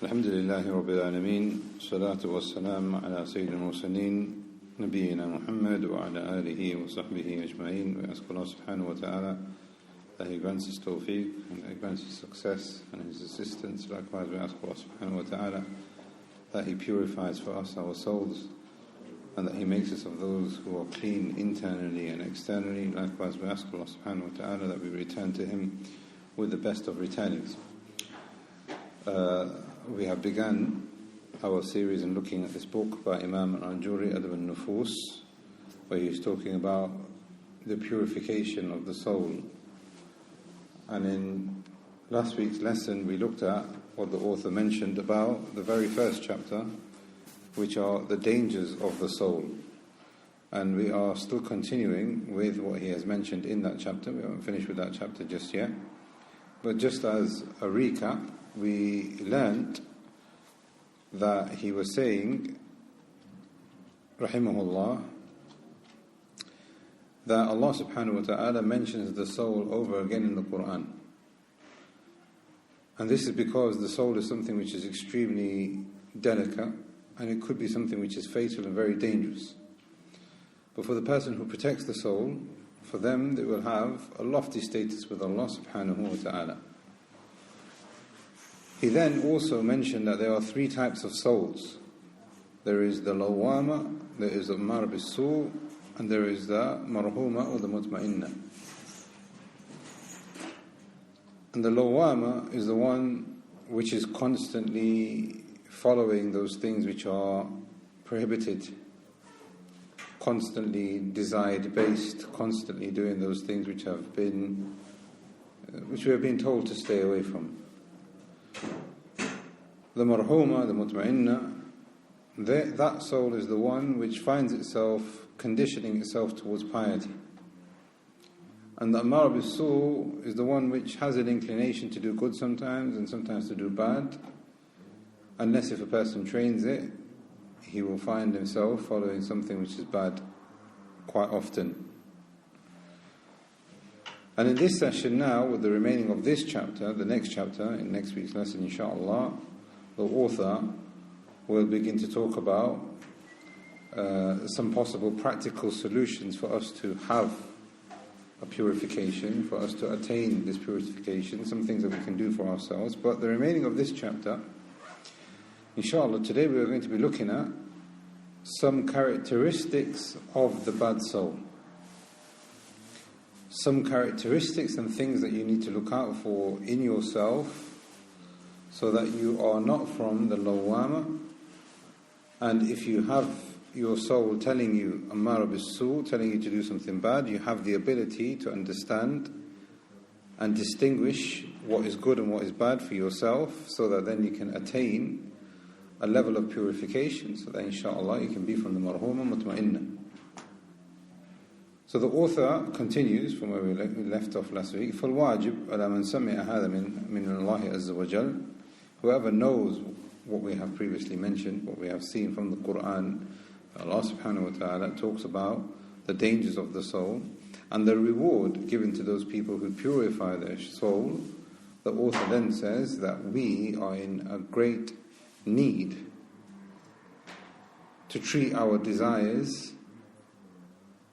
الحمد لله رب العالمين والصلاة والسلام على سيد المرسلين نبينا محمد وعلى آله وصحبه أجمعين. We ask Allah subhanahu wa ta'ala that He grants us tawfiq and He grants us success and His assistance. Likewise we ask Allah subhanahu wa ta'ala that He purifies for us our souls and that He makes us of those who are clean internally and externally. Likewise we ask Allah subhanahu wa ta'ala that we return to Him with the best of returnings. We have begun our series in looking at this book by Imam al-Ajurri, Adab al-Nufus, where he's talking about the purification of the soul. And in last week's lesson we looked at what the author mentioned about the very first chapter, which are the dangers of the soul. And we are still continuing with what he has mentioned in that chapter. We haven't finished with that chapter just yet. But just as a recap, we learnt that he was saying, rahimahullah, that Allah subhanahu wa ta'ala mentions the soul over again in the Quran. And this is because the soul is something which is extremely delicate, and it could be something which is fatal and very dangerous. But for the person who protects the soul, for them they will have a lofty status with Allah subhanahu wa ta'ala. He then also mentioned that there are three types of souls. There is the lawama, there is the ammar bis-su, and there is the marhuma or the mutma'inna. And the lawama is the one which is constantly following those things which are prohibited, constantly desired-based, constantly doing those things which we have been told to stay away from. The marhuma, the mutma'inna, that soul is the one which finds itself conditioning itself towards piety. And the ammar bis-su is the one which has an inclination to do good sometimes and sometimes to do bad. Unless if a person trains it, he will find himself following something which is bad quite often. And in this session now, with the remaining of this chapter, the next chapter, in next week's lesson inshallah, the author will begin to talk about some possible practical solutions for us to have a purification, for us to attain this purification, some things that we can do for ourselves. But the remaining of this chapter, inshallah, today we are going to be looking at some characteristics of the bad soul. Some characteristics and things that you need to look out for in yourself so that you are not from the lawama. And if you have your soul telling you ammar bis-su, telling you to do something bad, you have the ability to understand and distinguish what is good and what is bad for yourself, so that then you can attain a level of purification, so that inshallah you can be from the marhuma mutma'inna. So the author continues from where we left off last week. فَالْوَاجِبْ عَلَى مَنْ سَمِعَ هَذَا مِنْ اللَّهِ عَزَّ وَجَلَّ. Whoever knows what we have previously mentioned, what we have seen from the Quran, Allah subhanahu wa ta'ala talks about the dangers of the soul and the reward given to those people who purify their soul. The author then says that we are in a great need to treat our desires,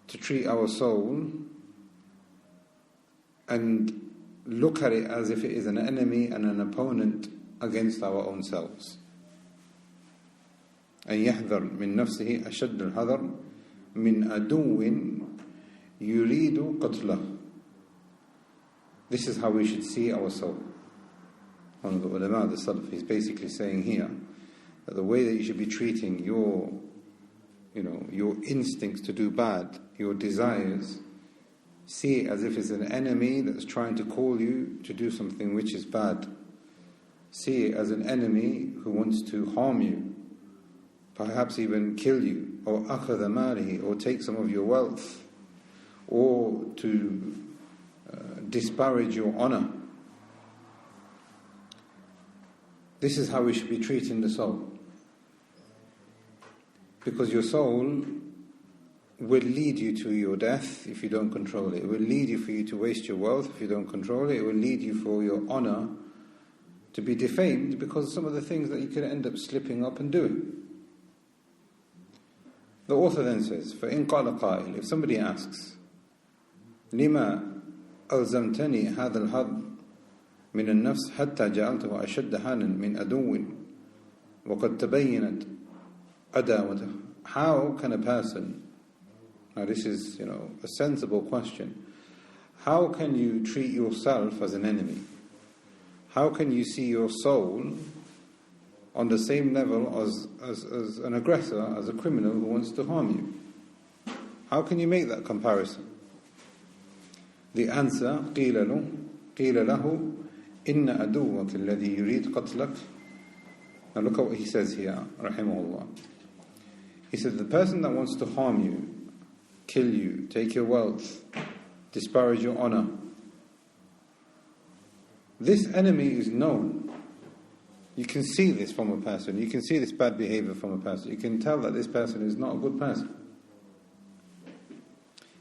to treat our soul and look at it as if it is an enemy and an opponent against our own selves. أن يحذر من نفسه أشد الحذر من عدو يريد قتله. This is how we should see our soul. One of the ulama, the Salaf, is basically saying here that the way that you should be treating your instincts to do bad, your desires, see it as if it's an enemy that's trying to call you to do something which is bad. See it as an enemy who wants to harm you, perhaps even kill you, or أخذ ماله, or take some of your wealth, or to disparage your honor. This is how we should be treating the soul. Because your soul will lead you to your death if you don't control it. It will lead you for you to waste your wealth if you don't control it. It will lead you for your honor to be defamed because of some of the things that you could end up slipping up and doing. The author then says, فَإِنْ قَالَ قَائِلٍ, if somebody asks, لِمَا أَلْزَمْتَنِي هَذَا الْحَظ مِنَ النَّفْسِ حَتَّى جَعَلْتُهُ أَشَدَّ حَانًا مِنْ أَدُوٍ وَقَدْ تَبَيَّنَتْ أَدَاوَتُهُ. How can a person, now this is, a sensible question, how can you treat yourself as an enemy? How can you see your soul on the same level as an aggressor, as a criminal who wants to harm you? How can you make that comparison? The answer, قِيلَ لَهُ إِنَّ أَدُوَّكَ الَّذِي يُرِيدُ قَتْلَكَ. Now look at what he says here, rahimahullah. He said, the person that wants to harm you, kill you, take your wealth, disparage your honor, this enemy is known. You can see this from a person. You can see this bad behavior from a person. You can tell that this person is not a good person.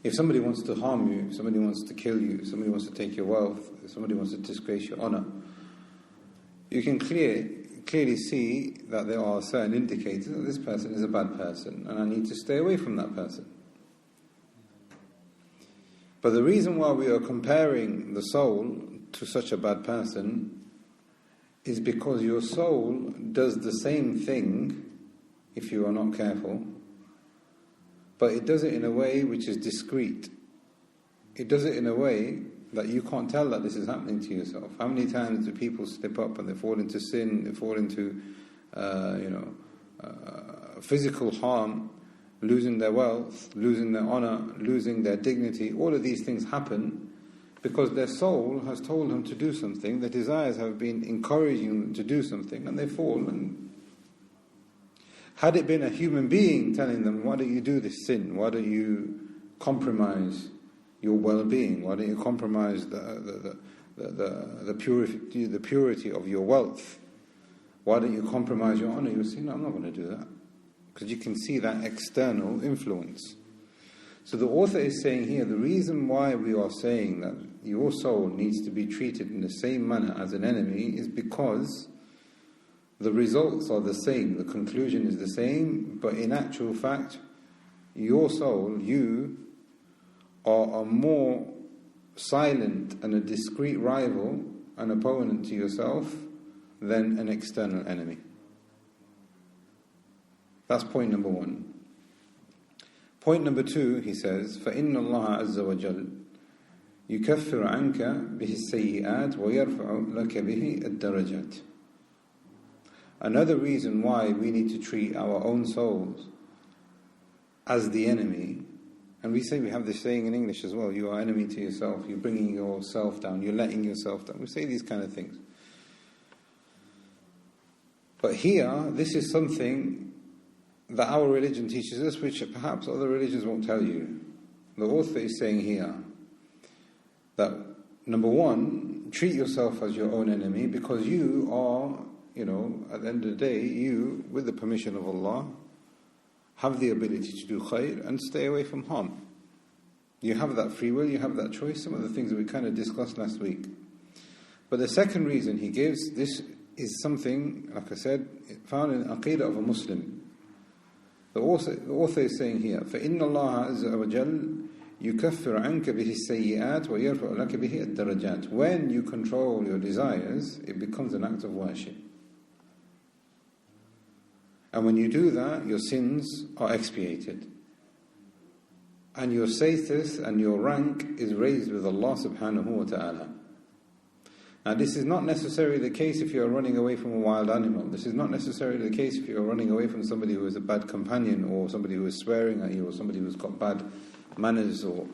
If somebody wants to harm you, if somebody wants to kill you, if somebody wants to take your wealth, if somebody wants to disgrace your honor, you can clearly see that there are certain indicators that this person is a bad person and I need to stay away from that person. But the reason why we are comparing the soul to such a bad person is because your soul does the same thing if you are not careful, but it does it in a way which is discreet. It does it in a way that you can't tell that this is happening to yourself. How many times do people slip up and they fall into sin, they fall into physical harm, losing their wealth, losing their honor, losing their dignity? All of these things happen because their soul has told them to do something, their desires have been encouraging them to do something, and they fall. And had it been a human being telling them, why don't you do this sin? Why don't you compromise your well-being? Why don't you compromise the purity of your wealth? Why don't you compromise your honor? You would say, no, I'm not going to do that. Because you can see that external influence. So the author is saying here, the reason why we are saying that your soul needs to be treated in the same manner as an enemy is because the results are the same, the conclusion is the same, but in actual fact, your soul, you, are a more silent and a discreet rival, an opponent to yourself, than an external enemy. That's point number one. Point number two, he says, فَإِنَّ اللَّهَ عَزَّ وَجَلَّ يُكَفِّرُ عَنْكَ بِهِ السَّيِّئَاتِ وَيَرْفَعُ لَكَ بِهِ الدَّرَجَاتِ. Another reason why we need to treat our own souls as the enemy, and we have this saying in English as well, you are enemy to yourself, you're bringing yourself down, you're letting yourself down. We say these kind of things. But here, this is something that our religion teaches us, which perhaps other religions won't tell you. The author is saying here that, number one, treat yourself as your own enemy, because you are, at the end of the day, you, with the permission of Allah, have the ability to do khair and stay away from harm. You have that free will, you have that choice, some of the things that we kind of discussed last week. But the second reason he gives, this is something, like I said, found in the Aqidah of a Muslim. The author is saying here, فَإِنَّ اللَّهَ عَزَّ وَجَلَّ يُكَفِّرُ عَنْكَ بِهِ السَّيِّئَاتِ وَيَرْفَعُ لَكَ بِهِ الدَّرَجَاتِ. When you control your desires, it becomes an act of worship. And when you do that, your sins are expiated. And your status and your rank is raised with Allah subhanahu wa ta'ala. Now, this is not necessarily the case if you are running away from a wild animal. This is not necessarily the case if you are running away from somebody who is a bad companion, or somebody who is swearing at you, or somebody who's got bad manners, or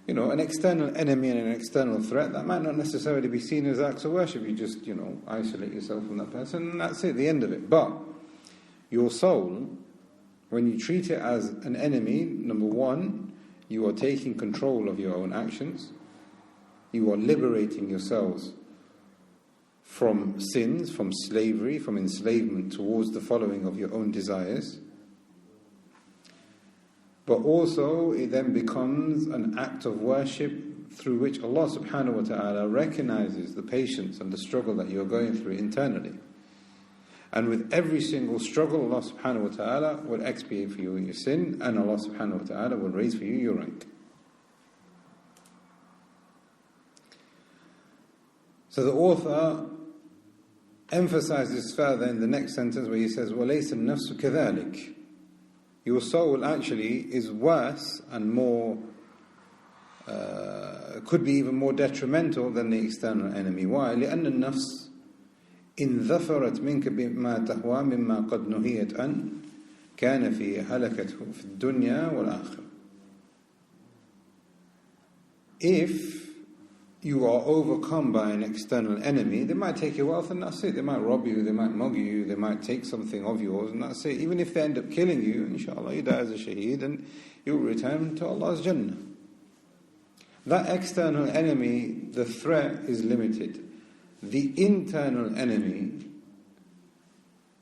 an external enemy and an external threat. That might not necessarily be seen as acts of worship. You just, isolate yourself from that person, and that's it, the end of it. But your soul, when you treat it as an enemy, number one, you are taking control of your own actions. You are liberating yourselves from sins, from slavery, from enslavement towards the following of your own desires. But also it then becomes an act of worship through which Allah subhanahu wa ta'ala recognizes the patience and the struggle that you're going through internally. And with every single struggle, Allah subhanahu wa ta'ala will expiate for you your sin, and Allah subhanahu wa ta'ala will raise for you your rank. So the author emphasizes further in the next sentence where he says, وَلَيْسَ النَّفْسُ كَذَلِكَ. Your soul actually is worse and more, could be even more detrimental than the external enemy. Why? لأن النفس إن ظفرت منك بما تهوى مما قد نهيت عن كان في هلكته في الدنيا والآخرة. If you are overcome by an external enemy, they might take your wealth and that's it. They might rob you, they might mug you, they might take something of yours and that's it. Even if they end up killing you, inshallah, you die as a shaheed and you will return to Allah's Jannah. That external enemy, the threat is limited. The internal enemy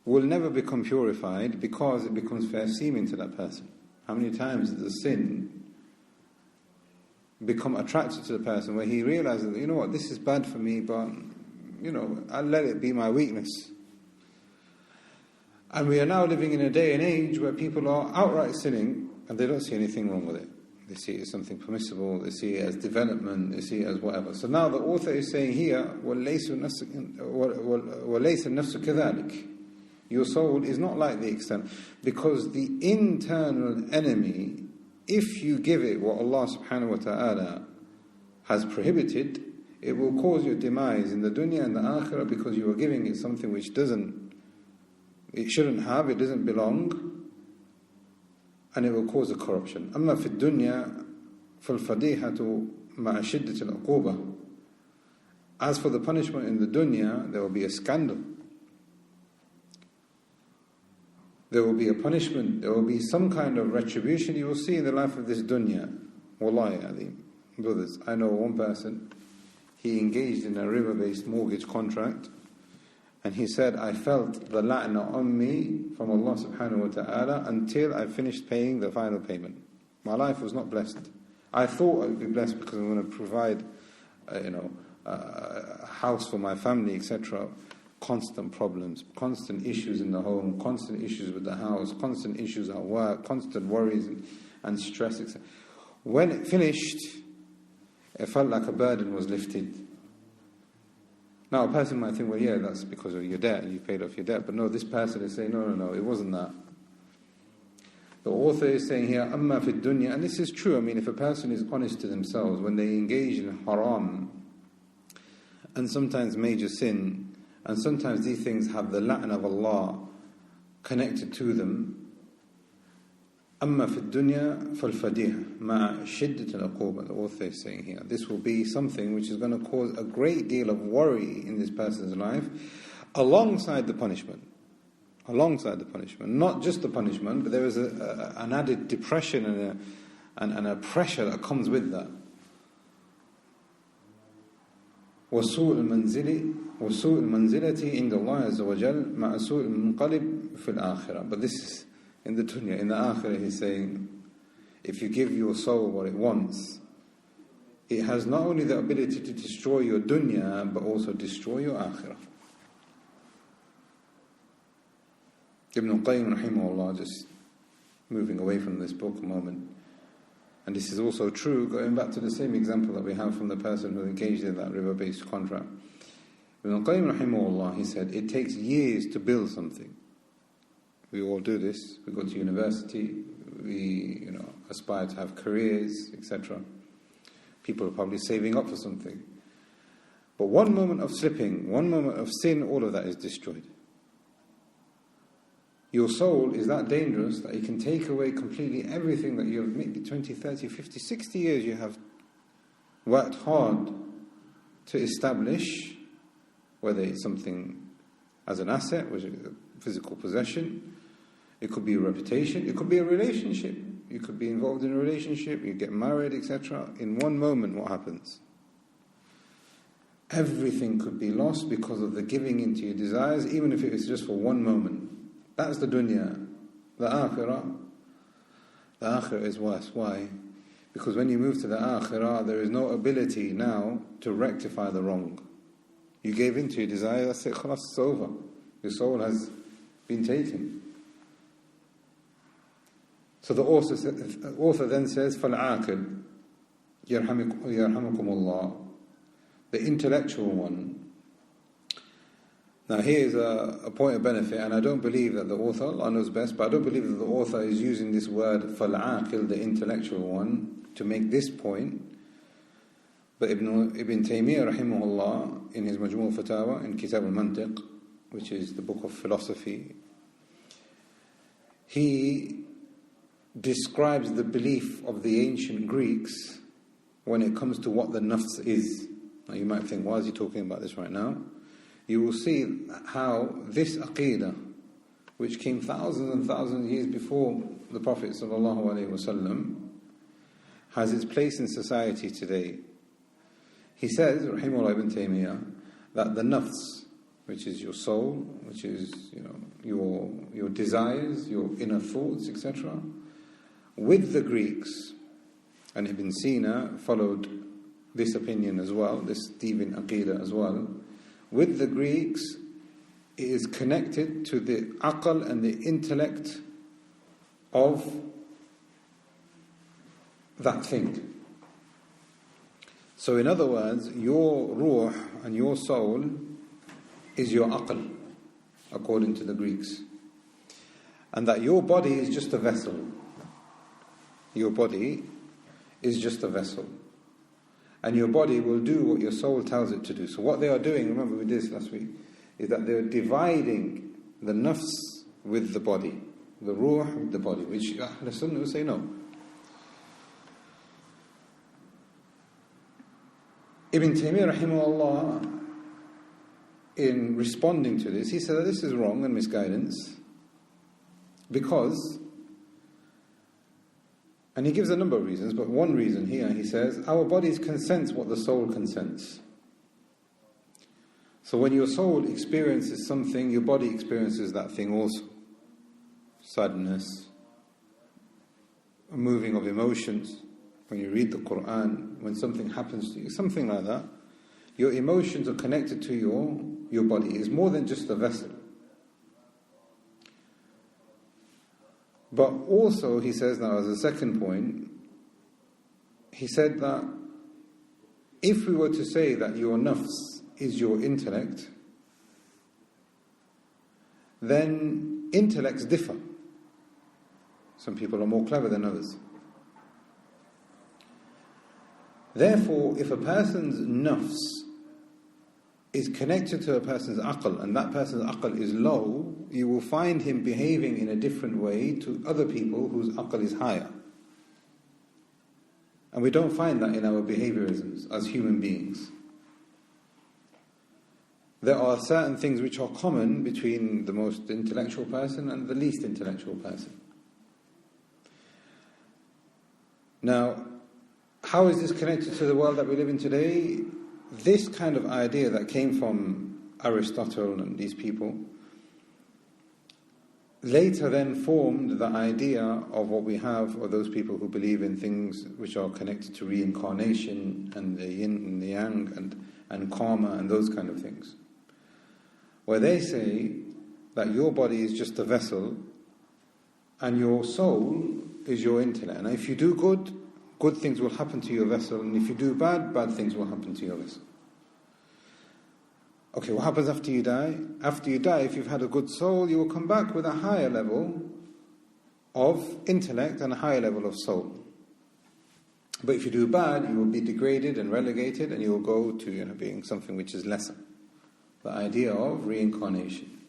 will never become purified because it becomes fair seeming to that person. How many times does the sin become attracted to the person where he realizes that, you know what, this is bad for me, but, you know, I'll let it be my weakness. And we are now living in a day and age where people are outright sinning and they don't see anything wrong with it. They see it as something permissible, they see it as development, they see it as whatever. So now the author is saying here, وَلَيْسَ النَّفْسُ كَذَلِكَ. Your soul is not like the external. Because the internal enemy, if you give it what Allah subhanahu wa ta'ala has prohibited, it will cause your demise in the dunya and the akhirah because you are giving it something which it shouldn't have, it doesn't belong. And it will cause a corruption. أما في الدنيا فالفضيحة مع شدة العقوبة. As for the punishment in the dunya, there will be a scandal. There will be a punishment. There will be some kind of retribution you will see in the life of this dunya. Wallahi alim. Brothers, I know one person, he engaged in a river-based mortgage contract. And he said, I felt the la'na on me from Allah subhanahu wa ta'ala until I finished paying the final payment. My life was not blessed. I thought I would be blessed because I'm going to provide, a house for my family, etc. Constant problems, constant issues in the home, constant issues with the house, constant issues at work, constant worries and stress, etc. When it finished, it felt like a burden was lifted. Now, a person might think, well, yeah, that's because of your debt, you paid off your debt. But no, this person is saying, no, it wasn't that. The author is saying here, أَمَّا فِي الدُّنْيَا, and this is true. I mean, if a person is honest to themselves, when they engage in haram, and sometimes major sin, and sometimes these things have the la'na of Allah connected to them, أما في الدنيا فالفديحة مع شدة العقوبة. The author is saying here, this will be something which is going to cause a great deal of worry in this person's life, alongside the punishment. Not just the punishment, but there is an added depression and a pressure that comes with that. وسوء المنزلة عند الله عز وجل مع سوء المنقلب في الآخرة. But this is in the dunya. In the akhirah, he's saying, if you give your soul what it wants, it has not only the ability to destroy your dunya, but also destroy your akhirah. Ibn Qayyim rahimahullah, just moving away from this book a moment, and this is also true, going back to the same example that we have from the person who engaged in that river-based contract. Ibn Qayyim rahimahullah, he said, it takes years to build something. We all do this. We go to university. We, aspire to have careers, etc. People are probably saving up for something. But one moment of slipping, one moment of sin, all of that is destroyed. Your soul is that dangerous that it can take away completely everything that you have, maybe 20, 30, 50, 60 years you have worked hard to establish, whether it's something as an asset, which is a physical possession. It could be a reputation. It could be a relationship. You could be involved in a relationship. You get married, etc. In one moment, what happens? Everything could be lost because of the giving into your desires, even if it is just for one moment. That's the dunya. The akhirah is worse. Why? Because when you move to the Akhirah, there is no ability now to rectify the wrong. You gave in to your desire, that's it, khalas, it's over. Your soul has been taken. So the author then says, فَالْعَاقِلُ يَرْحَمُكُمُ اللَّهُ, the intellectual one. Now here is a point of benefit, and I don't believe that the author, Allah knows best, but I don't believe that the author is using this word فَالْعَاقِلُ, the intellectual one, to make this point. But Ibn Taymiyyah rahimahullah, in his Majmu' Fatawa, in Kitab al-Mantiq, which is the book of philosophy, he describes the belief of the ancient Greeks when it comes to what the nafs is. Now you might think, why is he talking about this right now? You will see how this aqeedah, which came thousands and thousands of years before the Prophet ﷺ, has its place in society today. He says, Rahimahullah ibn Taymiyyah, that the nafs, which is your soul, which is your desires, your inner thoughts, etc., with the Greeks, and Ibn Sina followed this opinion as well, this Deviant Aqidah as well, with the Greeks, it is connected to the aql and the intellect of that thing. So in other words, your ruh and your soul is your aql, according to the Greeks. And that your body is just a vessel. Your body is just a vessel. And your body will do what your soul tells it to do. So what they are doing, remember we did this last week, is that they're dividing the nafs with the body, the ruh with the body, which Ahl Sunnah will say no. Ibn Taymiyyah rahimahullah, in responding to this, he said that this is wrong and misguidance because, and he gives a number of reasons, but one reason here, he says, our bodies consent what the soul consents. So when your soul experiences something, your body experiences that thing also. Sadness, a moving of emotions. When you read the Quran, when something happens to you, something like that, your emotions are connected to your body. It's more than just a vessel. But also, he says now as a second point, he said that if we were to say that your nafs is your intellect, then intellects differ. Some people are more clever than others. Therefore, if a person's nafs is connected to a person's aql, and that person's aql is low, you will find him behaving in a different way to other people whose aql is higher. And we don't find that in our behaviorisms as human beings. There are certain things which are common between the most intellectual person and the least intellectual person. Now, how is this connected to the world that we live in today? This kind of idea that came from Aristotle and these people later then formed the idea of what we have, or those people who believe in things which are connected to reincarnation and the yin and the yang and karma and those kind of things, where they say that your body is just a vessel and your soul is your intellect. And if you do good, good things will happen to your vessel, and if you do bad, bad things will happen to your vessel. Okay, what happens after you die? After you die, if you've had a good soul, you will come back with a higher level of intellect and a higher level of soul. But if you do bad, you will be degraded and relegated, and you will go to being something which is lesser. The idea of reincarnation.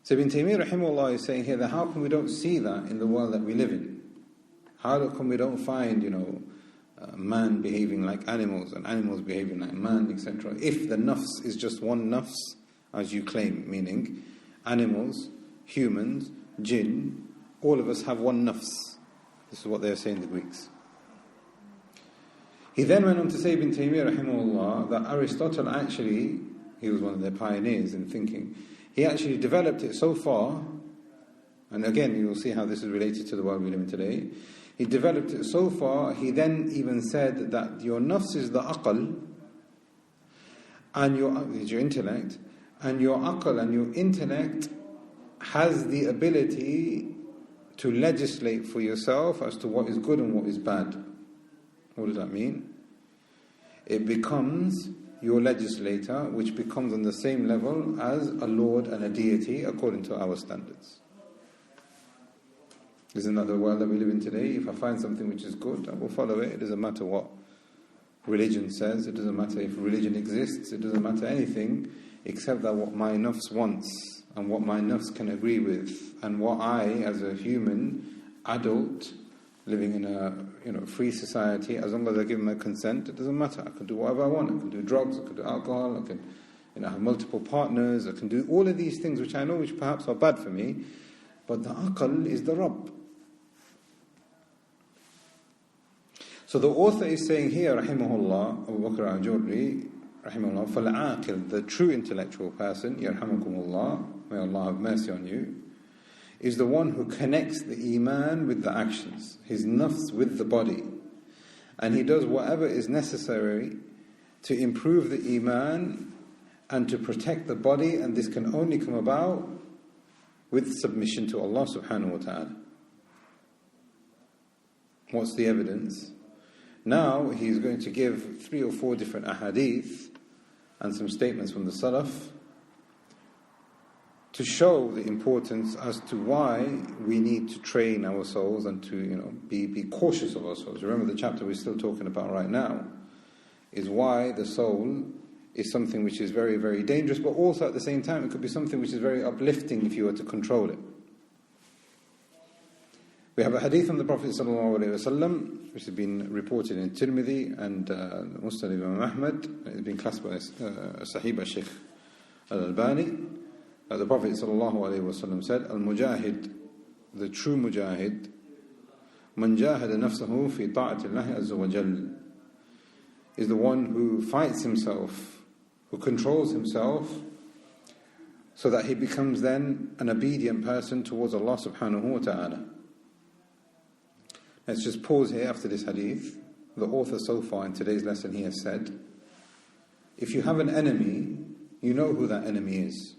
So Ibn Taymiyyah rahimahullah is saying here that how come we don't see that in the world that we live in? How come we don't find, man behaving like animals and animals behaving like man, etc.? If the nafs is just one nafs, as you claim, meaning animals, humans, jinn, all of us have one nafs. This is what they're saying, the Greeks. He then went on to say, Ibn Taymiyyah rahimahullah, that Aristotle actually, he was one of their pioneers in thinking, he actually developed it so far, and again you will see how this is related to the world we live in today. He developed it so far, he then even said that your nafs is the aql, and your intellect, and your aql and your intellect has the ability to legislate for yourself as to what is good and what is bad. What does that mean? It becomes your legislator, which becomes on the same level as a lord and a deity according to our standards. Isn't that the world that we live in today? If I find something which is good, I will follow it. It doesn't matter what religion says. It doesn't matter if religion exists. It doesn't matter anything except that what my nafs wants and what my nafs can agree with, and what I, as a human adult living in a free society, as long as I give my consent, it doesn't matter. I can do whatever I want. I can do drugs. I can do alcohol. I can have multiple partners. I can do all of these things which I know which perhaps are bad for me. But the aql is the Rabb. So the author is saying here, rahimahullah, Abu Bakr al-Ajurri, rahimahullah, فَالْعَاقِلْ, the true intellectual person, yarhamakumullah, may Allah have mercy on you, is the one who connects the iman with the actions, his nafs with the body, and he does whatever is necessary to improve the iman and to protect the body, and this can only come about with submission to Allah subhanahu wa ta'ala. What's the evidence? Now he's going to give 3 or 4 different ahadith and some statements from the Salaf to show the importance as to why we need to train our souls and to be cautious of our souls. Remember, the chapter we're still talking about right now is why the soul is something which is very, very dangerous, but also at the same time it could be something which is very uplifting if you were to control it. We have a hadith from the Prophet ﷺ, which has been reported in Tirmidhi and Musnad Imam Ahmad. It's been classified as Sahih by Shaykh al-Albani. The Prophet ﷺ said, Al-Mujahid, the true Mujahid, Man jahada nafsahu fi ta'atillahi azza wa jal, is the one who fights himself, who controls himself, so that he becomes then an obedient person towards Allah subhanahu wa ta'ala. Let's just pause here after this hadith. The author so far in today's lesson he has said, if you have an enemy, you know who that enemy is.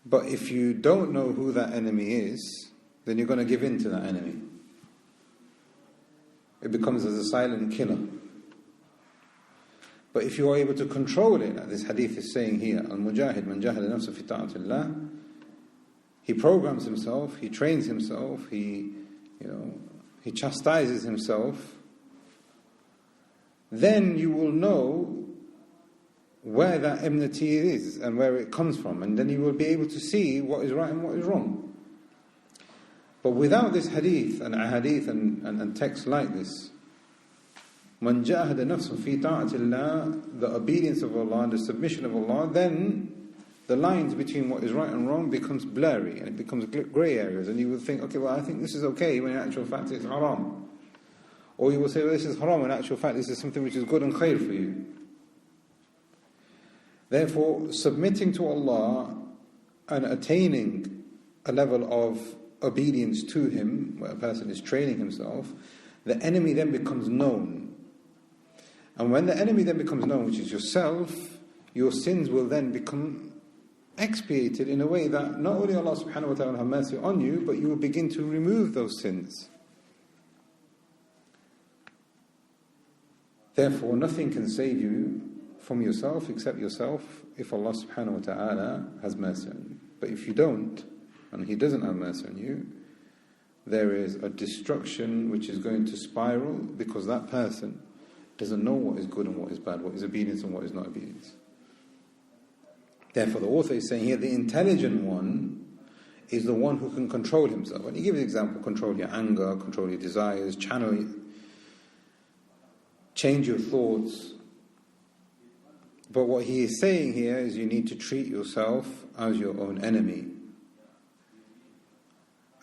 But if you don't know who that enemy is, then you're going to give in to that enemy. It becomes as a silent killer. But if you are able to control it, like this hadith is saying here, Al-Mujahid man jahada nafsa fi ta'atillah, he programs himself, he trains himself, he chastises himself, then you will know where that enmity is and where it comes from, and then you will be able to see what is right and what is wrong. But without this hadith and ahadith and texts like this, man jahada nafsun fi ta'atillah, the obedience of Allah and the submission of Allah, then the lines between what is right and wrong becomes blurry and it becomes grey areas, and you will think, okay, well, I think this is okay, when in actual fact it's haram. Or you will say, well, this is haram, when in actual fact this is something which is good and khair for you. Therefore, submitting to Allah and attaining a level of obedience to Him, where a person is training himself, the enemy then becomes known. And when the enemy then becomes known, which is yourself, your sins will then become expiated in a way that not only Allah subhanahu wa ta'ala will have mercy on you, but you will begin to remove those sins. Therefore, nothing can save you from yourself except yourself if Allah subhanahu wa ta'ala has mercy on you. But if you don't, and He doesn't have mercy on you, there is a destruction which is going to spiral, because that person doesn't know what is good and what is bad, what is obedience and what is not obedience. Therefore, the author is saying here, the intelligent one is the one who can control himself. And he gives an example: control your anger, control your desires, change your thoughts. But what he is saying here is you need to treat yourself as your own enemy.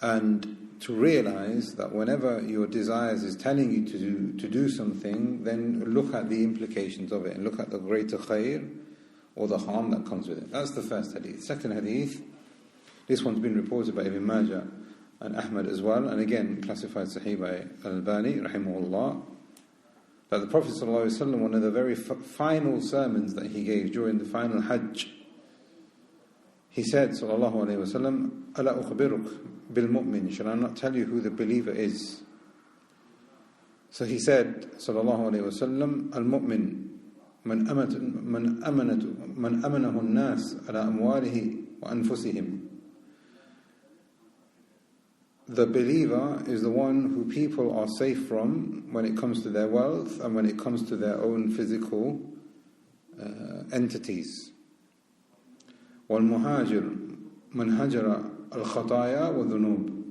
And to realize that whenever your desires is telling you to do something, then look at the implications of it and look at the greater khair or the harm that comes with it. That's the first hadith. Second hadith, this one's been reported by Ibn Majah and Ahmad as well, and again classified Sahih by Al-Albani, rahimahullah, that the Prophet ﷺ, one of the very final sermons that he gave during the final Hajj, he said, sallallahu alayhi wa sallam, "Ala ukhbiruk bil mu'min," shall I not tell you who the believer is? So he said, sallallahu alayhi wa sallam, "Al-mu'min man amanahu an-nas ala amwalihi wa anfusihim." The believer is the one who people are safe from when it comes to their wealth and when it comes to their own physical entities. وَالْمُهَاجِرُ مَنْ هَجَرَ الْخَطَايَا وَالذُّنُوبِ.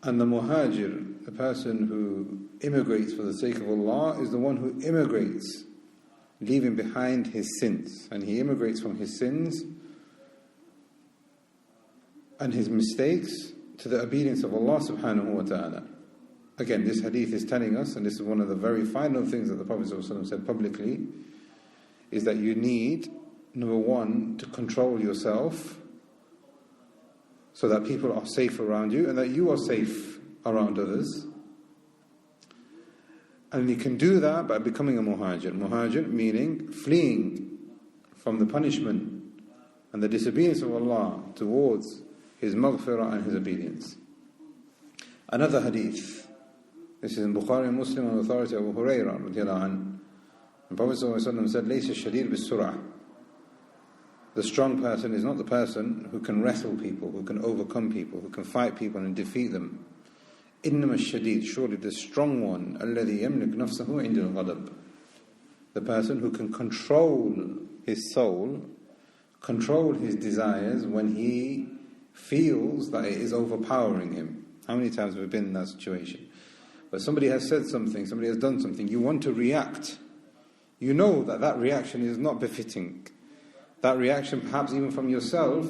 And the muhajir, the person who immigrates for the sake of Allah, is the one who immigrates, leaving behind his sins. And he immigrates from his sins and his mistakes to the obedience of Allah subhanahu wa ta'ala. Again, this hadith is telling us, and this is one of the very final things that the Prophet ﷺ said publicly, is that you need, number one, to control yourself so that people are safe around you and that you are safe around others. And you can do that by becoming a muhajir. Muhajir meaning fleeing from the punishment and the disobedience of Allah towards His maghfirah and His obedience. Another hadith, this is in Bukhari and Muslim on authority of Abu Hurairah radiallahu anhu. The Prophet ﷺ said, "Laysa ash-shadid bis-sur'ah." The strong person is not the person who can wrestle people, who can overcome people, who can fight people and defeat them. إِنَّمَا الشَّدِيد, surely the strong one, الَّذِي يَمْلِكْ نَفْسَهُ عِنْدَ الْغَضَبِ, the person who can control his soul, control his desires when he feels that it is overpowering him. How many times have we been in that situation? But somebody has said something, somebody has done something, you want to react. You know that that reaction is not befitting. That reaction, perhaps even from yourself,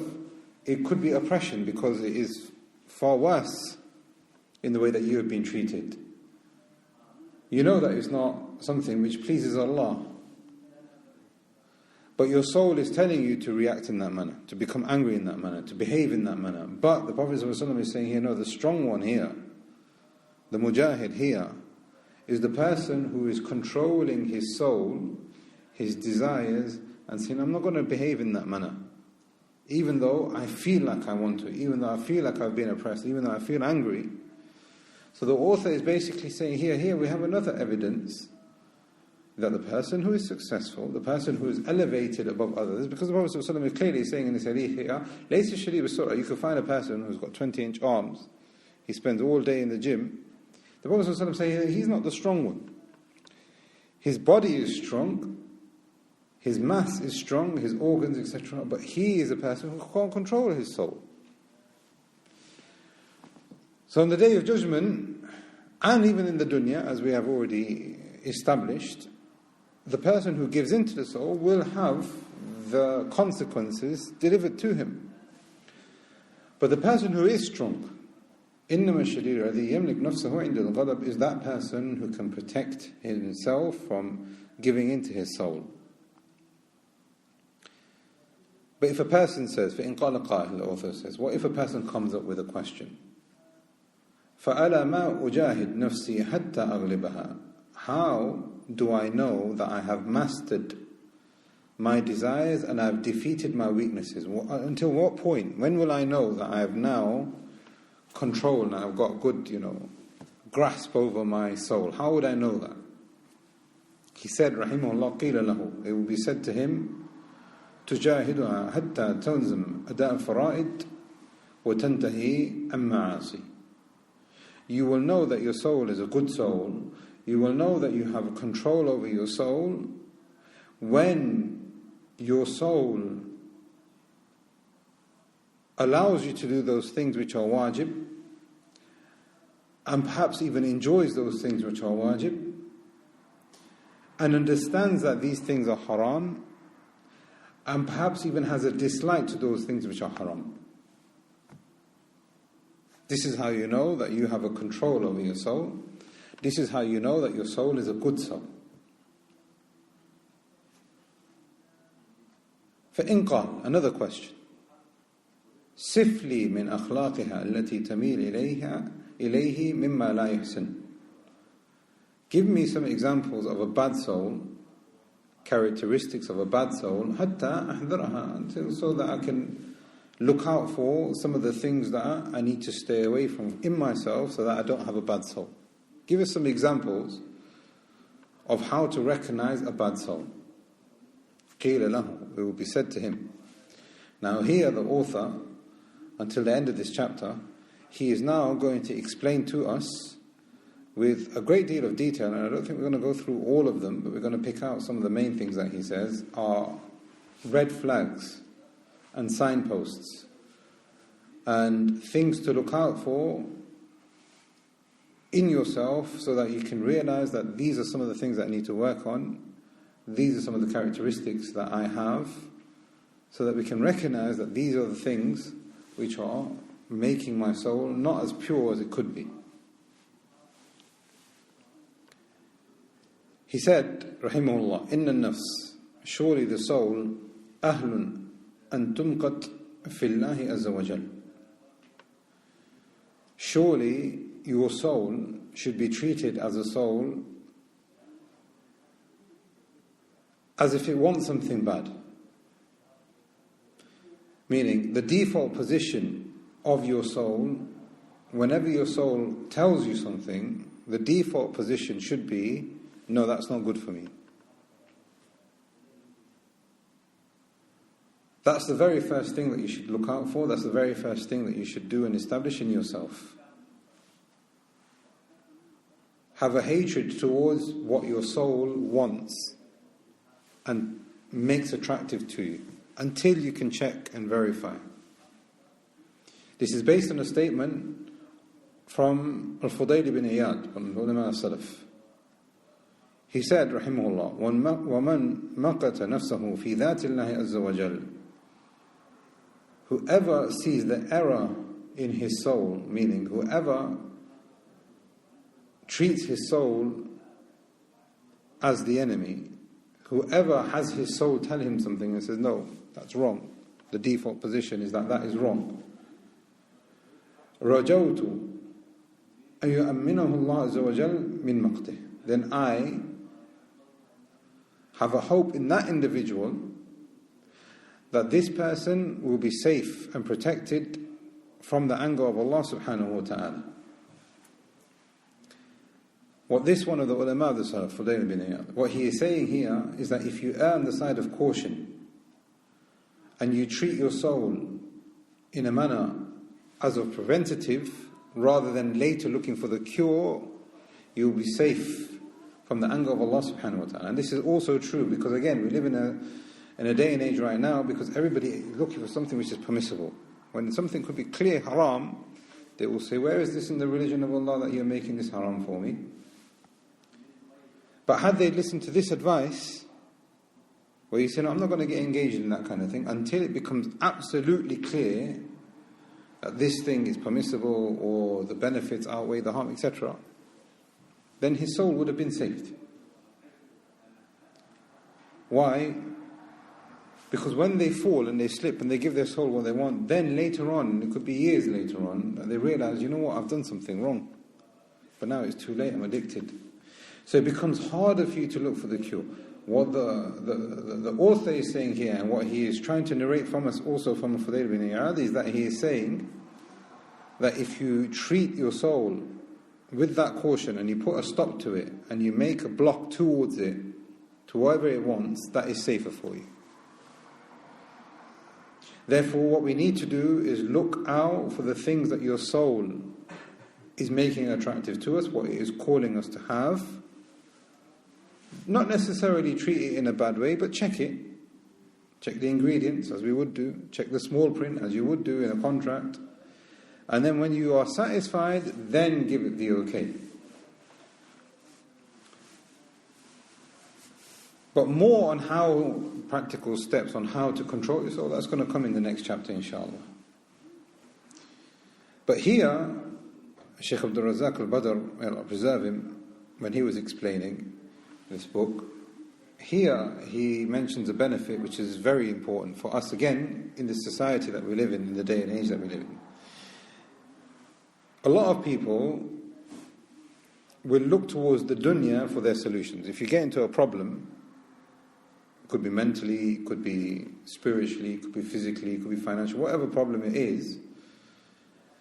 it could be oppression because it is far worse in the way that you have been treated. You know that it's not something which pleases Allah. But your soul is telling you to react in that manner, to become angry in that manner, to behave in that manner. But the Prophet ﷺ is saying here, no, the strong one here, the mujahid here, is the person who is controlling his soul, his desires, and saying, I'm not going to behave in that manner. Even though I feel like I want to, even though I feel like I've been oppressed, even though I feel angry. So the author is basically saying, here we have another evidence that the person who is successful, the person who is elevated above others, because the Prophet ﷺ is clearly saying in this hadith here, Laysa ash-shadid bis-sur'ah, you could find a person who's got 20-inch arms, he spends all day in the gym. The Prophet ﷺ is saying he's not the strong one. His body is strong, his mass is strong, his organs, etc., but he is a person who can't control his soul. So on the Day of Judgment, and even in the dunya, as we have already established, the person who gives into the soul will have the consequences delivered to him. But the person who is strong, إِنَّمَا الشَّدِيدُ الَّذِي يَمْلِكْ نَفْسَهُ عِنْدَ الْغَضَبِ, is that person who can protect himself from giving into his soul. But if a person says, فَإِنْ قَالَ قَائِلٌ, the author says, what if a person comes up with a question? فَأَلَا مَا أُجَاهِدْ نَفْسِي حَتَّى أَغْلِبَهَا. How do I know that I have mastered my desires and I have defeated my weaknesses? Until what point? When will I know that I have now controlled and I've got good, grasp over my soul? How would I know that? He said, Rahimahullah, قِيلَ لَهُ, it will be said to him, تُجَاهِدُهَا حَتَّى تَنْزِمْ أَدَاءَ الْفَرَائِضِ وَتَنْتَهِي أَمَّعَاصِي. You will know that your soul is a good soul. You will know that you have control over your soul when your soul allows you to do those things which are wajib, and perhaps even enjoys those things which are wajib, and understands that these things are haram, and perhaps even has a dislike to those things which are haram. This is how you know that you have a control over your soul. This is how you know that your soul is a good soul. فَإِنْ قَالَ, another question. صف لي من أخلاقها التي تميل إليه مما لا يحسن. Give me some examples of a bad soul, characteristics of a bad soul, حتى أحذرها, until so that I can look out for some of the things that I need to stay away from in myself so that I don't have a bad soul. Give us some examples of how to recognize a bad soul. قيل له, it will be said to him. Now here the author, until the end of this chapter, he is now going to explain to us with a great deal of detail, and I don't think we're going to go through all of them, but we're going to pick out some of the main things that he says are red flags and signposts and things to look out for in yourself so that you can realize that these are some of the things that I need to work on, these are some of the characteristics that I have, so that we can recognize that these are the things which are making my soul not as pure as it could be. He said, Rahimahullah, Inna nafs, surely the soul, ahlun an tunqat fillahi azza wa jal. Surely your soul should be treated as a soul as if it wants something bad. Meaning, the default position of your soul, whenever your soul tells you something, the default position should be, no, that's not good for me. That's the very first thing that you should look out for. That's the very first thing that you should do and establish in yourself. Have a hatred towards what your soul wants and makes attractive to you, until you can check and verify. This is based on a statement from al-Fudayl ibn Iyad, from the ulama al-Salaf. He said, Rahimahullah, وَمَنْ مَقَتَ نَفْسَهُ فِي ذَاتِ اللَّهِ عَزَّ وَجَلَّ. Whoever sees the error in his soul, meaning whoever treats his soul as the enemy, whoever has his soul tell him something and says, no, that's wrong, the default position is that that is wrong. رَجَوْتُ أَن يُؤَمِّنَهُ اللَّهُ عَزَّ وَجَلَّ مِنْ مَقْتِهِ. Then I have a hope in that individual that this person will be safe and protected from the anger of Allah subhanahu wa ta'ala. What this one of the ulama of the Salaf, Fudayl bin Iyad, what he is saying here is that if you err on the side of caution and you treat your soul in a manner as of preventative rather than later looking for the cure, you will be safe from the anger of Allah subhanahu wa ta'ala. And this is also true because, again, we live in a day and age right now because everybody is looking for something which is permissible. When something could be clear haram, they will say, where is this in the religion of Allah that you're making this haram for me? But had they listened to this advice, where you say, no, I'm not going to get engaged in that kind of thing until it becomes absolutely clear that this thing is permissible or the benefits outweigh the harm, etc., then his soul would have been saved. Why? Because when they fall and they slip and they give their soul what they want, then later on, it could be years later on, they realize, you know what, I've done something wrong. But now it's too late, I'm addicted. So it becomes harder for you to look for the cure. What the author is saying here, and what he is trying to narrate from us also from Fudayl bin Iyad, is that he is saying that if you treat your soul with that caution and you put a stop to it and you make a block towards it, to whatever it wants, that is safer for you. Therefore, what we need to do is look out for the things that your soul is making attractive to us, what it is calling us to have. Not necessarily treat it in a bad way, but check it. Check the ingredients, as we would do. Check the small print, as you would do in a contract. And then when you are satisfied, then give it the okay. But more on how, practical steps on how to control your soul, that's going to come in the next chapter, inshallah. But here, Shaykh Abdul Razak al-Badr, may Allah preserve him, when he was explaining this book, here he mentions a benefit which is very important for us, again, in the society that we live in the day and age that we live in. A lot of people will look towards the dunya for their solutions. If you get into a problem, it could be mentally, it could be spiritually, it could be physically, it could be financial, whatever problem it is,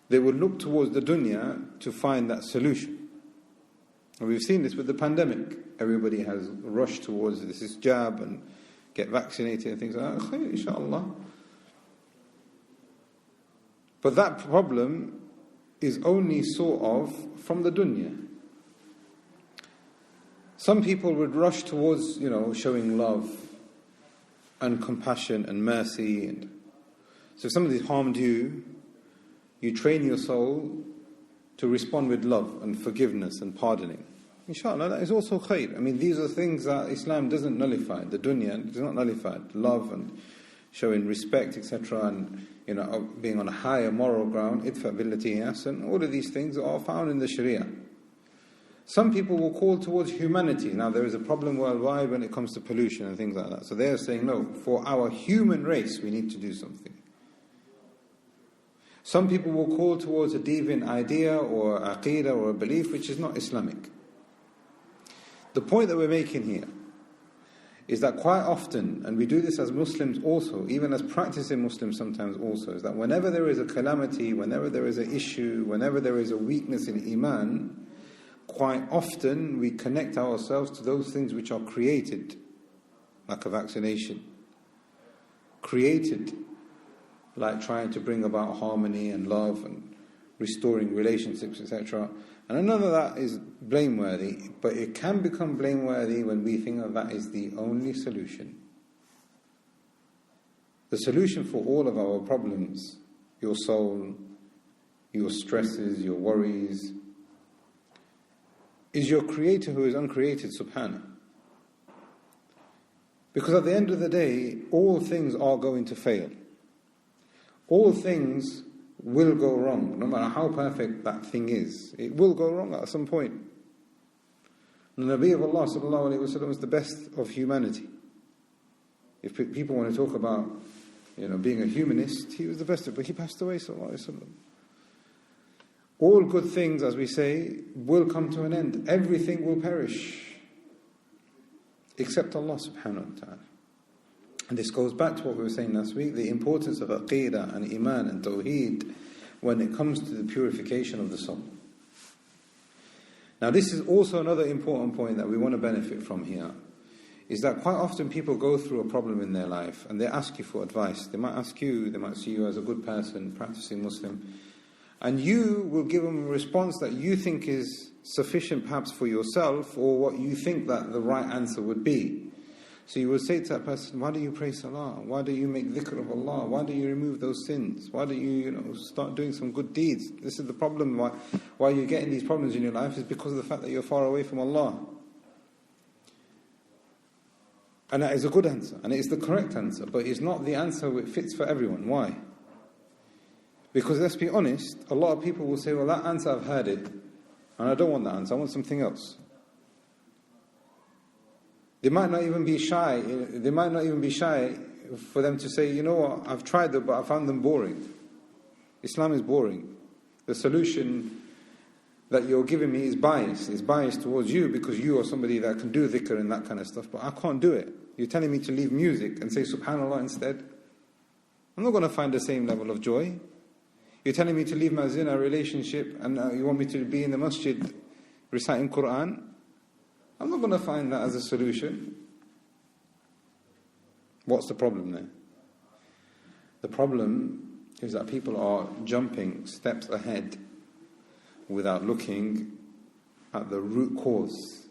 they will look towards the dunya to find that solution. And we've seen this with the pandemic. Everybody has rushed towards this jab and get vaccinated and things like that. Khair, inshallah. But that problem is only sort of from the dunya. Some people would rush towards, showing love and compassion and mercy. And so if somebody's harmed you, you train your soul to respond with love and forgiveness and pardoning. Inshallah, that is also khair. I mean, these are things that Islam doesn't nullify. The dunya does not nullify. Love and showing respect, etc., and being on a higher moral ground, idfa billati ahsan, all of these things are found in the Sharia. Some people will call towards humanity. Now, there is a problem worldwide when it comes to pollution and things like that. So they are saying, no, for our human race, we need to do something. Some people will call towards a deviant idea or aqeedah or a belief which is not Islamic. The point that we're making here is that quite often, and we do this as Muslims also, even as practicing Muslims sometimes also, is that whenever there is a calamity, whenever there is an issue, whenever there is a weakness in Iman, quite often we connect ourselves to those things which are created, like a vaccination, created like trying to bring about harmony and love and restoring relationships, etc. And none of that is blameworthy, but it can become blameworthy when we think that is the only solution. The solution for all of our problems, your soul, your stresses, your worries, is your Creator who is uncreated, subhanahu. Because at the end of the day, all things are going to fail. All things will go wrong, no matter how perfect that thing is. It will go wrong at some point. The Nabi of Allah sallallahu alaihi wasallam is the best of humanity. If people want to talk about, being a humanist, he was the best, but he passed away sallallahu alaihi wasallam. All good things, as we say, will come to an end. Everything will perish, except Allah subhanahu wa ta'ala. And this goes back to what we were saying last week, the importance of aqeedah and iman and tawheed when it comes to the purification of the soul. Now this is also another important point that we want to benefit from here, is that quite often people go through a problem in their life and they ask you for advice. They might see you as a good person, practicing Muslim, and you will give them a response that you think is sufficient perhaps for yourself, or what you think that the right answer would be. So you will say to that person, why do you pray salah? Why do you make dhikr of Allah? Why do you remove those sins? Why do you, start doing some good deeds? This is the problem. Why you're getting these problems in your life is because of the fact that you're far away from Allah. And that is a good answer, and it is the correct answer, but it's not the answer which fits for everyone. Why? Because let's be honest, a lot of people will say, well, that answer, I've heard it, and I don't want that answer, I want something else. They might not even be shy. They might not even be shy for them to say, what, I've tried it, but I found them boring. Islam is boring. The solution that you're giving me is biased. It's biased towards you because you are somebody that can do dhikr and that kind of stuff, but I can't do it. You're telling me to leave music and say subhanallah instead. I'm not going to find the same level of joy. You're telling me to leave my zina relationship and you want me to be in the masjid reciting Quran. I'm not going to find that as a solution. What's the problem there? The problem is that people are jumping steps ahead without looking at the root cause.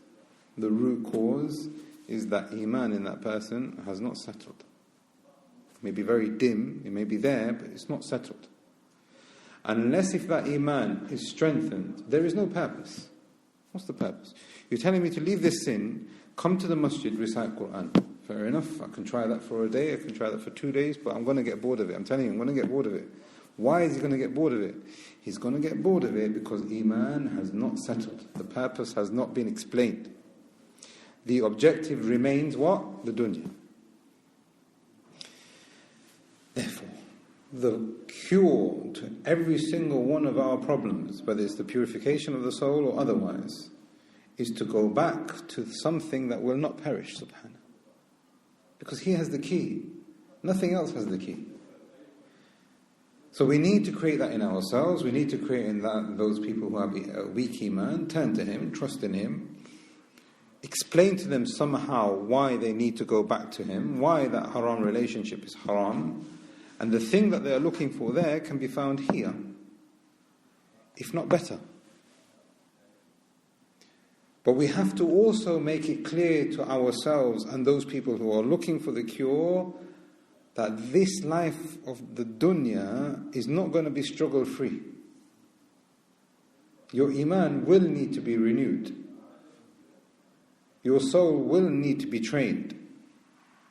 The root cause is that iman in that person has not settled. It may be very dim, it may be there, but it's not settled. Unless if that iman is strengthened, there is no purpose. What's the purpose? You're telling me to leave this sin, come to the masjid, recite Quran. Fair enough, I can try that for a day, I can try that for 2 days, but I'm going to get bored of it. I'm telling you, I'm going to get bored of it. Why is he going to get bored of it? He's going to get bored of it because iman has not settled. The purpose has not been explained. the objective remains what? The dunya. Therefore, the cure to every single one of our problems, whether it's the purification of the soul or otherwise, is to go back to something that will not perish, subhanAllah. Because He has the key. Nothing else has the key. So we need to create that in ourselves. We need to create in that those people who have a weak iman, turn to Him, trust in Him, explain to them somehow why they need to go back to Him, why that haram relationship is haram, and the thing that they are looking for there can be found here, if not better. But we have to also make it clear to ourselves and those people who are looking for the cure that this life of the dunya is not going to be struggle-free. Your iman will need to be renewed. Your soul will need to be trained.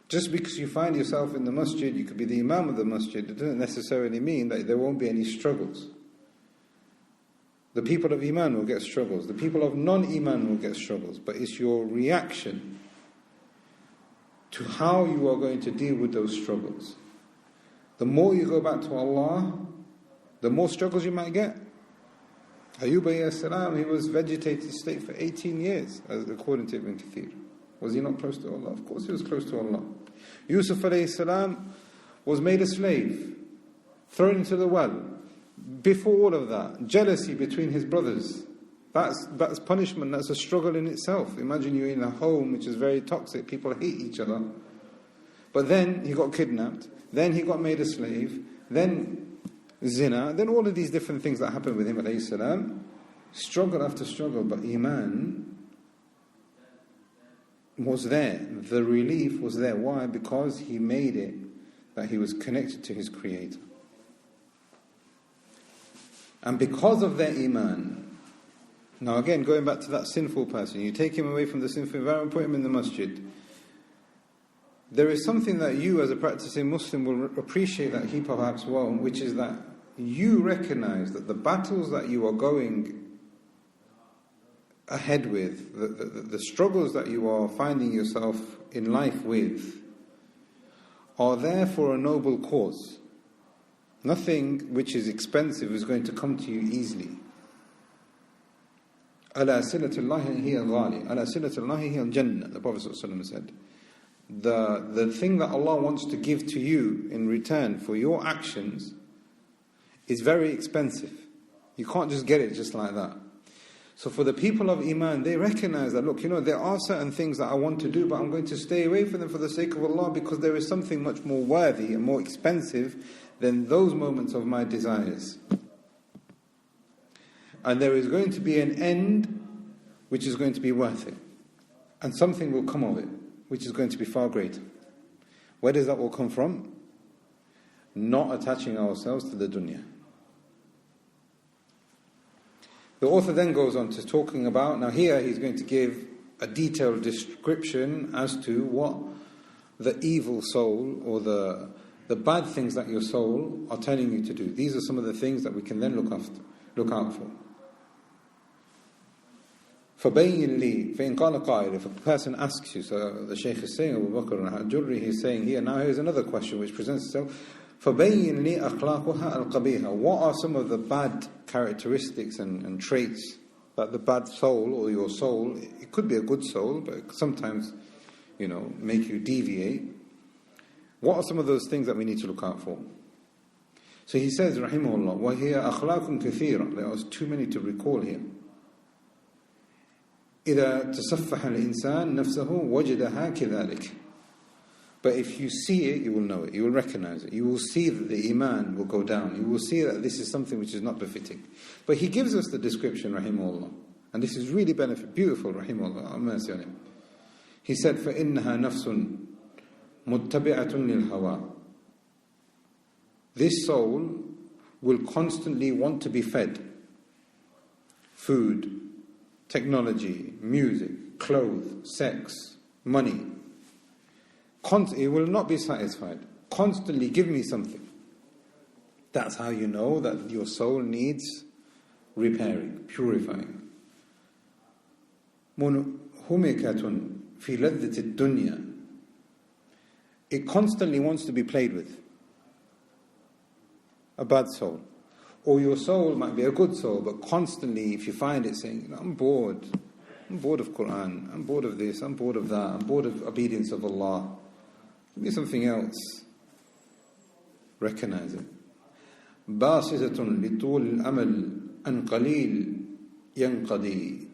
Just because you find yourself in the masjid, you could be the imam of the masjid, it doesn't necessarily mean that there won't be any struggles. The people of iman will get struggles. The people of non-iman will get struggles. But it's your reaction to how you are going to deal with those struggles. The more you go back to Allah, the more struggles you might get. Ayyub alayhi salam, he was vegetated state for 18 years, according to Ibn Kathir. Was he not close to Allah? Of course he was close to Allah. Yusuf alayhi salam was made a slave, thrown into the well. Before all of that, jealousy between his brothers. That's punishment, that's a struggle in itself. Imagine you're in a home which is very toxic, people hate each other. But then he got kidnapped, then he got made a slave, then zina, then all of these different things that happened with him alayhi salam. Struggle after struggle, but iman was there. The relief was there. Why? Because he made it that he was connected to his Creator. And because of their iman, now again, going back to that sinful person, you take him away from the sinful environment, put him in the masjid. There is something that you as a practicing Muslim will appreciate that he perhaps won't, which is that you recognize that the battles that you are going ahead with, the struggles that you are finding yourself in life with, are there for a noble cause. Nothing which is expensive is going to come to you easily. Ala silatullahi hiya ghali. Ala silatullahi hiya al-jannah. The Prophet ﷺ said, the thing that Allah wants to give to you in return for your actions is very expensive. You can't just get it just like that. So for the people of Iman, they recognize that, look, there are certain things that I want to do, but I'm going to stay away from them for the sake of Allah, because there is something much more worthy and more expensive than those moments of my desires. And there is going to be an end which is going to be worth it. And something will come of it, which is going to be far greater. Where does that all come from? Not attaching ourselves to the dunya. The author then goes on to talking about, now here he's going to give a detailed description as to what the evil soul or the bad things that your soul are telling you to do. These are some of the things that we can then look out for. فَبَيِّن لِي فَإِنْ قَالَ قَائِلٌ. If a person asks you, so the Shaykh is saying, Abu Bakr al-Ajurri, he's saying here, now here's another question which presents itself. فَبَيِّن لِي أَخْلَاقُهَا الْقَبِيحَةَ. What are some of the bad characteristics and traits that the bad soul or your soul, it could be a good soul, but sometimes, make you deviate. What are some of those things that we need to look out for? So he says, rahimahullah, وَهِيَ أَخْلَاقٌ كَثِيرًا. There are too many to recall here. إِذَا تَصَفَّحَ الْإِنسَانِ نَفْسَهُ وَجَدَهَا كَذَلِكَ. But if you see it, you will know it, you will recognize it. You will see that the iman will go down. You will see that this is something which is not befitting. But he gives us the description, rahimahullah. And this is really beautiful, rahimahullah. Have mercy on him. He said, فَإِنَّهَا نَفْسٌ مُتَّبِعَةٌ لِلْهَوَىٰ. This soul will constantly want to be fed. Food, technology, music, clothes, sex, money. It will not be satisfied. Constantly give me something. That's how you know that your soul needs repairing, purifying. مُنْهُمِكَةٌ في لذة الدنيا. It constantly wants to be played with. A bad soul. Or your soul might be a good soul, but constantly if you find it saying, I'm bored of Quran, I'm bored of this, I'm bored of that, I'm bored of obedience of Allah, give me something else. Recognize it. باسطة لطول الأمل أن قليل ينقضي.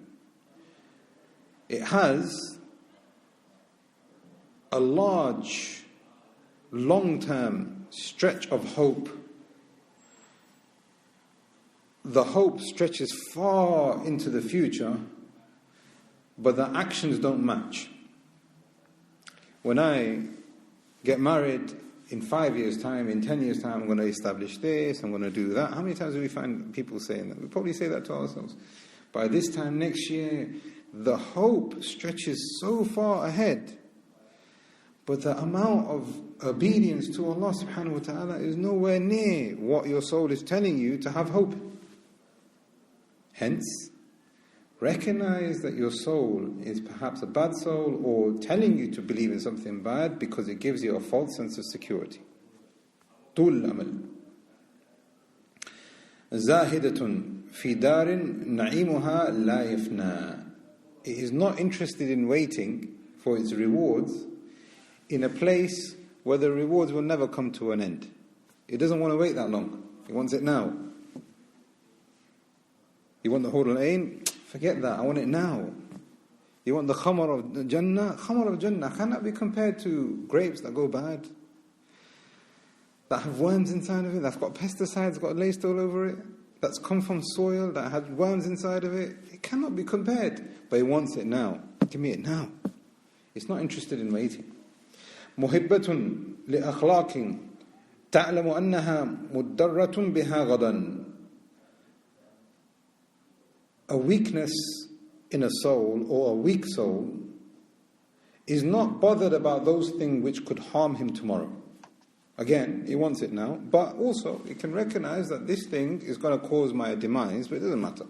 It has a large, long-term stretch of hope. The hope stretches far into the future, but the actions don't match. When I get married, in 5 years' time, in 10 years' time, I'm going to establish this, I'm going to do that. How many times do we find people saying that? We probably say that to ourselves. By this time next year, the hope stretches so far ahead, but the amount of obedience to Allah subhanahu wa ta'ala is nowhere near what your soul is telling you to have hope. Hence, recognize that your soul is perhaps a bad soul or telling you to believe in something bad because it gives you a false sense of security. طول الأمل زاهدة في دار نعيمها لا يفنى. It is not interested in waiting for its rewards in a place where the rewards will never come to an end. It doesn't want to wait that long. It wants it now. You want the Hurul Ain? Forget that, I want it now. You want the khamar of Jannah? Khamar of Jannah cannot be compared to grapes that go bad, that have worms inside of it, that's got pesticides got laced all over it, that's come from soil that has worms inside of it. It cannot be compared. But he wants it now. Give me it now. It's not interested in waiting. محبة لأخلاق تعلم أنها مضرة بها غدا. A weakness in a soul, or a weak soul, is not bothered about those things which could harm him tomorrow. Again, he wants it now, but also he can recognize that this thing is going to cause my demise, but it doesn't matter.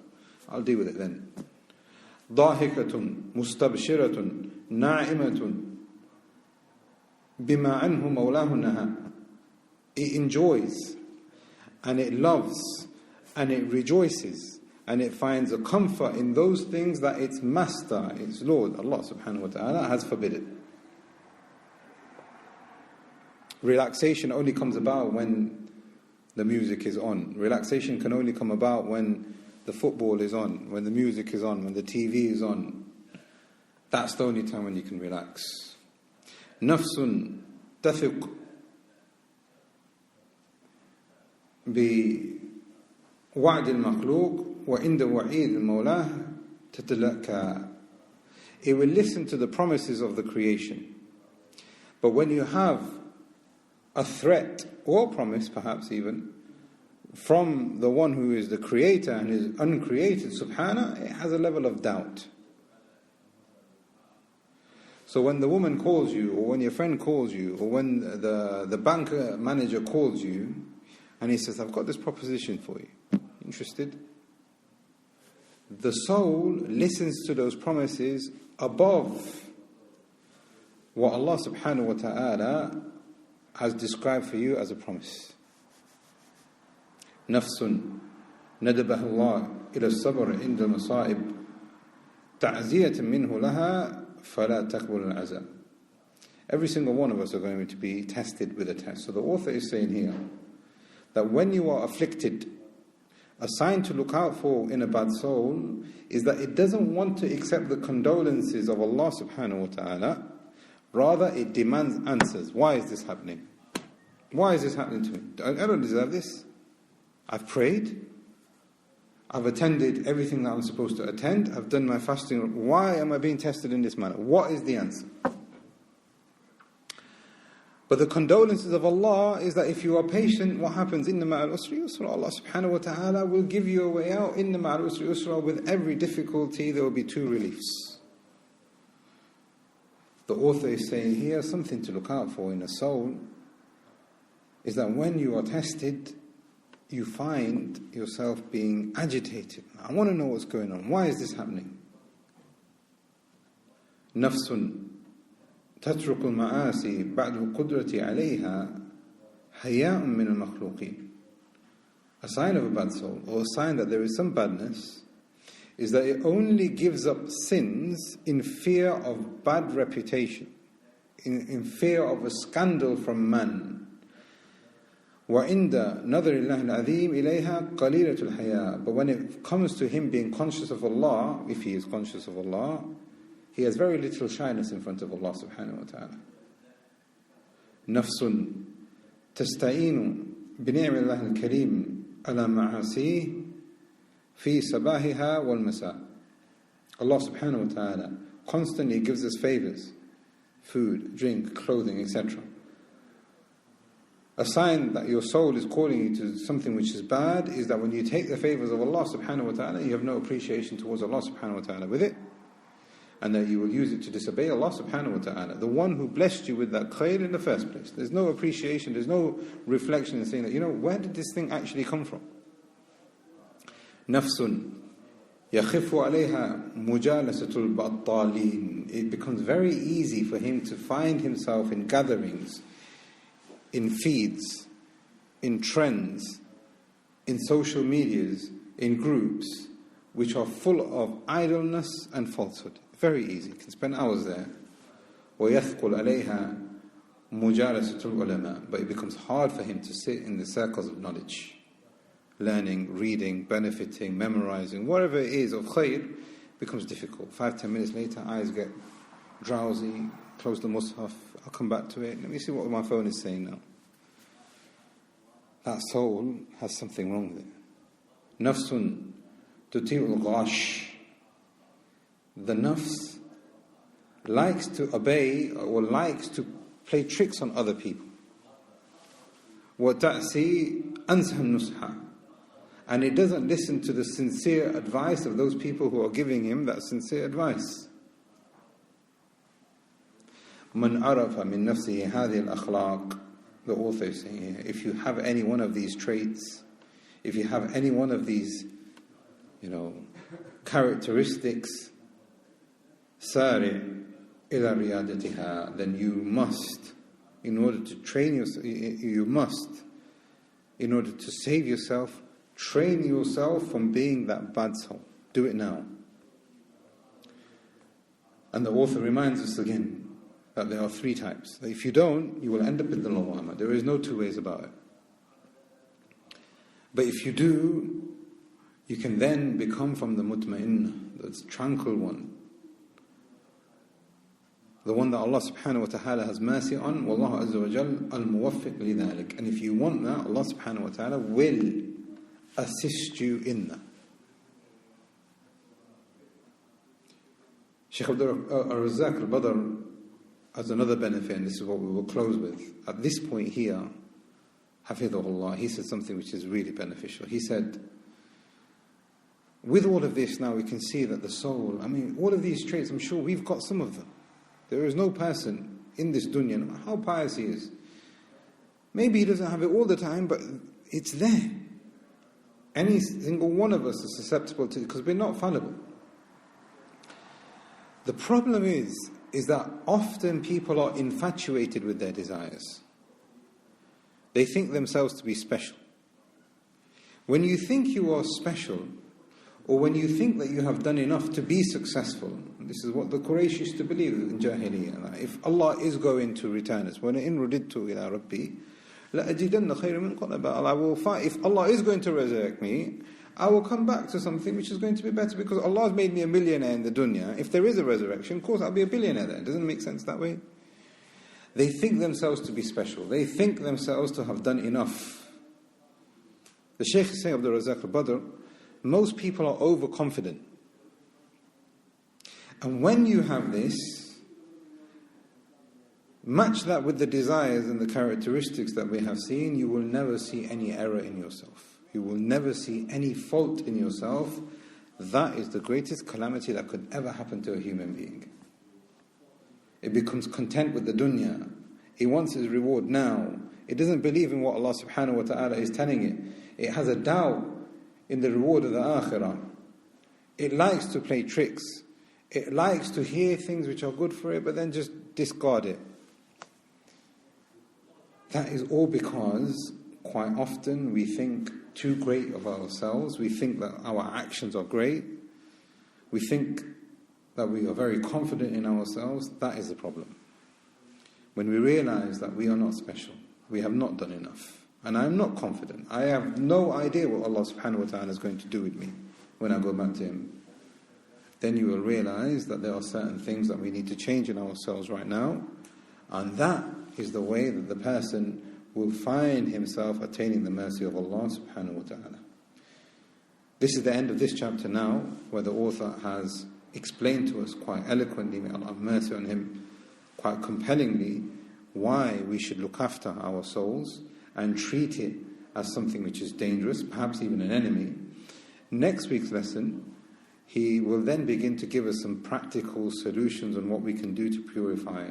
I'll deal with it then. ضاحكة مستبشرة ناعمة بما عنه مولاه نهى. It enjoys, and it loves, and it rejoices, and it finds a comfort in those things that its master, its Lord, Allah subhanahu wa ta'ala, has forbidden. Relaxation only comes about when the music is on. Relaxation can only come about when the football is on, when the music is on, when the TV is on. That's the only time when you can relax. Nafsun tafiq bi wa'd al-makhluq wa inda wa'id al-mawlah tatalaka. It will listen to the promises of the creation. But when you have a threat or promise, perhaps even, from the one who is the creator and is uncreated, subhanahu, it has a level of doubt. So when the woman calls you, or when your friend calls you, or when the bank manager calls you, and he says, I've got this proposition for you. Interested? The soul listens to those promises above what Allah subhanahu wa ta'ala has described for you as a promise. نفس ندبه الله إلى الصبر عند المصائب تعزية منه لها فلا تقبل العذاب. Every single one of us are going to be tested with a test. So the author is saying here that when you are afflicted, a sign to look out for in a bad soul is that it doesn't want to accept the condolences of Allah subhanahu wa ta'ala. Rather, it demands answers. Why is this happening? Why is this happening to me? I don't deserve this. I've prayed. I've attended everything that I'm supposed to attend. I've done my fasting. Why am I being tested in this manner? What is the answer? But the condolences of Allah is that if you are patient, what happens? Inna ma'al usri yusra. Allah subhanahu wa ta'ala will give you a way out. Inna ma'al usri yusra. With every difficulty, there will be two reliefs. The author is saying here, something to look out for in a soul is that when you are tested, you find yourself being agitated. I want to know what's going on. Why is this happening? نفس تترك المعاصي بعد القدرة عليها حياء من المخلوقين. A sign of a bad soul, or a sign that there is some badness, is that it only gives up sins in fear of bad reputation, in fear of a scandal from man. وَعِنْدَ نَظَرِ اللَّهِ الْعَظِيمِ إِلَيْهَا قَلِيلَةُ الْحَيَاءِ. But when it comes to him being conscious of Allah, if he is conscious of Allah, he has very little shyness in front of Allah subhanahu wa ta'ala. نَفْسٌ تَسْتَعِينُ بِنِعْمِ اللَّهِ الْكَرِيمِ على معاصيه في صباحها والمساء. Allah subhanahu wa ta'ala constantly gives us favors, food, drink, clothing, etc. A sign that your soul is calling you to something which is bad is that when you take the favors of Allah subhanahu wa ta'ala, you have no appreciation towards Allah subhanahu wa ta'ala with it, and that you will use it to disobey Allah subhanahu wa ta'ala, the one who blessed you with that khair in the first place. There's no appreciation, there's no reflection in saying that, where did this thing actually come from? Nafsun yakhifu alayha mujalasatul battalin. It becomes very easy for him to find himself in gatherings, in feeds, in trends, in social medias, in groups which are full of idleness and falsehood. Very easy. You can spend hours there. وَيَثْقُلْ عَلَيْهَا مُجَالَسَةُ الْعُلَمَاءِ. But it becomes hard for him to sit in the circles of knowledge, learning, reading, benefiting, memorizing, whatever it is of khair, becomes difficult. 5-10 minutes later, eyes get drowsy, close the mushaf, I'll come back to it, let me see what my phone is saying now. That soul has something wrong with it. نَفْسٌ تُطِيعُ الْغَاشِ. The nafs likes to obey or likes to play tricks on other people. وَتَعْسِي أَنْسَهَ النُّصْحَ. And it doesn't listen to the sincere advice of those people who are giving him that sincere advice. مَنْ عَرَفَ مِنْ نَفْسِهِ هَذِهِ الْأَخْلَاقِ. The author is saying here, if you have any one of these traits, if you have any one of these, characteristics, سارع إلى ريادتها, then you must, in order to train yourself, in order to save yourself, train yourself from being that bad soul. Do it now. And the author reminds us again that there are 3 types. That if you don't, you will end up in the lawama. There is no 2 ways about it. But if you do, you can then become from the mutma'inna, the tranquil one, the one that Allah subhanahu wa ta'ala has mercy on. Wallahu azza wa jal al-muwaffiq lidhalik. And if you want that, Allah subhanahu wa ta'ala will assist you in that. Shaykh al-Razzaq al-Badr has another benefit, and this is what we will close with. At this point here, Hafidhullah, he said something which is really beneficial. He said, with all of this now we can see that the soul, all of these traits, I'm sure we've got some of them. There is no person in this dunya, no matter how pious he is, maybe he doesn't have it all the time, but it's there. Any single one of us is susceptible to it, because we're not fallible. The problem is that often people are infatuated with their desires. They think themselves to be special. When you think you are special, or when you think that you have done enough to be successful, this is what the Quraysh used to believe in Jahiliyyah. If Allah is going to return us, وَلَئِن رُدِدْتُ إِلَىٰ رَبِّي لَأَجِدَنَّ خَيْرًا مِنْ قَلَبًا. I will fight. If Allah is going to resurrect me, I will come back to something which is going to be better, because Allah has made me a millionaire in the dunya. If there is a resurrection, of course I'll be a billionaire there. It doesn't make sense that way. They think themselves to be special. They think themselves to have done enough. The Shaykh is saying of the Razzaq al-Badr, most people are overconfident. And when you have this, match that with the desires and the characteristics that we have seen, you will never see any error in yourself. You will never see any fault in yourself. That is the greatest calamity that could ever happen to a human being. It becomes content with the dunya. It wants its reward now. It doesn't believe in what Allah subhanahu wa ta'ala is telling it. It has a doubt in the reward of the akhirah. It likes to play tricks. It likes to hear things which are good for it, but then just discard it. That is all because quite often we think too great of ourselves. We think that our actions are great. We think that we are very confident in ourselves. That is the problem. When we realize that we are not special, we have not done enough, and I am not confident. I have no idea what Allah subhanahu wa ta'ala is going to do with me when I go back to Him. Then you will realize that there are certain things that we need to change in ourselves right now, and that is the way that the person will find himself attaining the mercy of Allah subhanahu wa ta'ala. This is the end of this chapter now, where the author has explained to us quite eloquently, may Allah have mercy on him, quite compellingly, why we should look after our souls and treat it as something which is dangerous, perhaps even an enemy. Next week's lesson, he will then begin to give us some practical solutions on what we can do to purify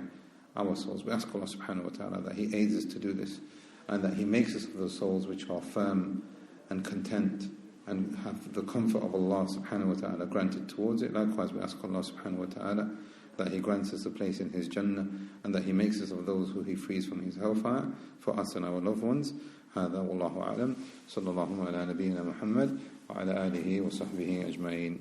our souls. We ask Allah subhanahu wa ta'ala that He aids us to do this, and that He makes us of those souls which are firm and content and have the comfort of Allah subhanahu wa ta'ala granted towards it. Likewise, we ask Allah subhanahu wa ta'ala that He grants us a place in His Jannah, and that He makes us of those who He frees from His hellfire for us and our loved ones. هذا والله أعلم. صلى الله على نبينا محمد وعلى آله وصحبه أجمعين.